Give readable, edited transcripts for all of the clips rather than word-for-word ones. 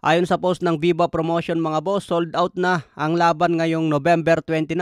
Ayon sa post ng Viva Promotion mga boss, sold out na ang laban ngayong November 29.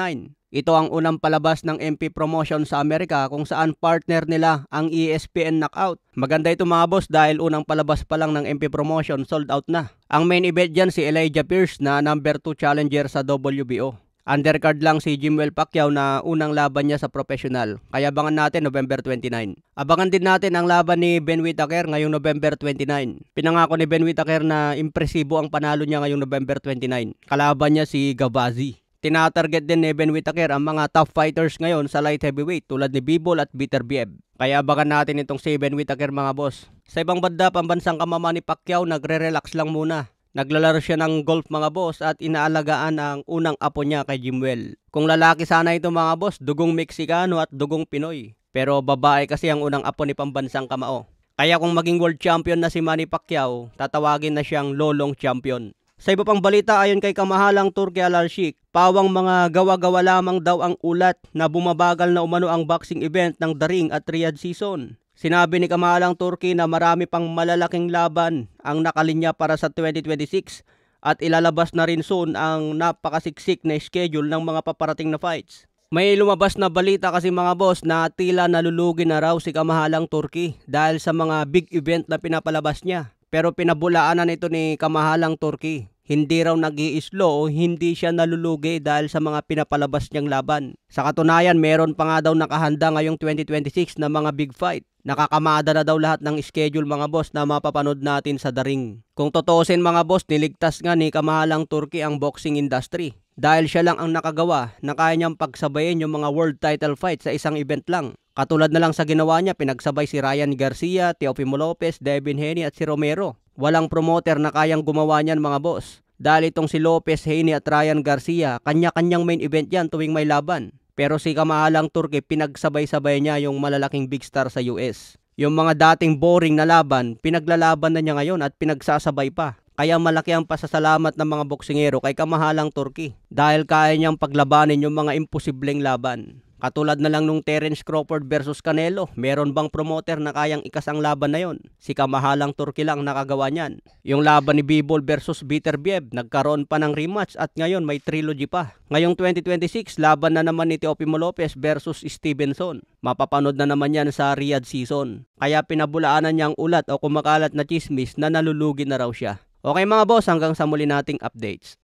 Ito ang unang palabas ng MP Promotion sa Amerika kung saan partner nila ang ESPN Knockout. Maganda ito mga boss dahil unang palabas pa lang ng MP Promotion, sold out na. Ang main event dyan si Elijah Pierce na number 2 challenger sa WBO. Undercard lang si Jimwell Pacquiao na unang laban niya sa professional. Kaya abangan natin November 29. Abangan din natin ang laban ni Ben Whittaker ngayong November 29. Pinangako ni Ben Whittaker na impresibo ang panalo niya ngayong November 29. Kalaban niya si Gavazi. Tinatarget din ni Ben Whittaker ang mga top fighters ngayon sa light heavyweight tulad ni Bivol at Beterbiev. Kaya abangan natin itong si Ben Whittaker mga boss. Sa ibang banda, pambansang kamama ni Pacquiao nagre-relax lang muna. Naglalaro siya ng golf mga boss at inaalagaan ang unang apo niya kay Jimwell. Kung lalaki sana ito mga boss, dugong Meksikano at dugong Pinoy. Pero babae kasi ang unang apo ni pambansang kamao. Kaya kung maging world champion na si Manny Pacquiao, tatawagin na siyang lolong champion. Sa iba pang balita ayon kay kamahalang Turki Al-Sheikh, pawang mga gawa-gawa lamang daw ang ulat na bumabagal na umano ang boxing event ng The Ring at Riyadh season. Sinabi ni kamahalang Turki na marami pang malalaking laban ang nakalinya para sa 2026 at ilalabas na rin soon ang napakasiksik na schedule ng mga paparating na fights. May lumabas na balita kasi mga boss na tila nalulugi na raw si kamahalang Turki dahil sa mga big event na pinapalabas niya. Pero pinabulaanan ito ni kamahalang Turki. Hindi raw nag-i-slow o hindi siya nalulugi dahil sa mga pinapalabas niyang laban. Sa katunayan, meron pa nga daw nakahanda ngayong 2026 na mga big fight. Nakakamada na daw lahat ng schedule mga boss na mapapanood natin sa The Ring. Kung totoosin mga boss, niligtas nga ni kamahalang Turki ang boxing industry. Dahil siya lang ang nakagawa na kaya niyang pagsabayin yung mga world title fight sa isang event lang. Katulad na lang sa ginawa niya, pinagsabay si Ryan Garcia, Teofimo Lopez, Devin Haney at si Romero. Walang promoter na kayang gumawa niyan mga boss. Dahil itong si Lopez, Haney at Ryan Garcia, kanya-kanyang main event yan tuwing may laban. Pero si kamahalang Turki, pinagsabay-sabay niya yung malalaking big star sa US. Yung mga dating boring na laban, pinaglalaban na niya ngayon at pinagsasabay pa. Kaya malaki ang pasasalamat ng mga boksingero kay kamahalang Turki. Dahil kaya niyang paglabanin yung mga imposibleng laban. Katulad na lang nung Terence Crawford versus Canelo, meron bang promoter na kayang ikasang laban na yon? Si kamahalang Turki lang nakagawa niyan. Yung laban ni Bivol versus Beterbiev, nagkaroon pa ng rematch at ngayon may trilogy pa. Ngayong 2026, laban na naman ni Teofimo Lopez versus Stevenson. Mapapanood na naman yan sa Riyadh season. Kaya pinabulaanan niyang ulat o kumakalat na chismis na nalulugi na raw siya. Okay mga boss, hanggang sa muli nating updates.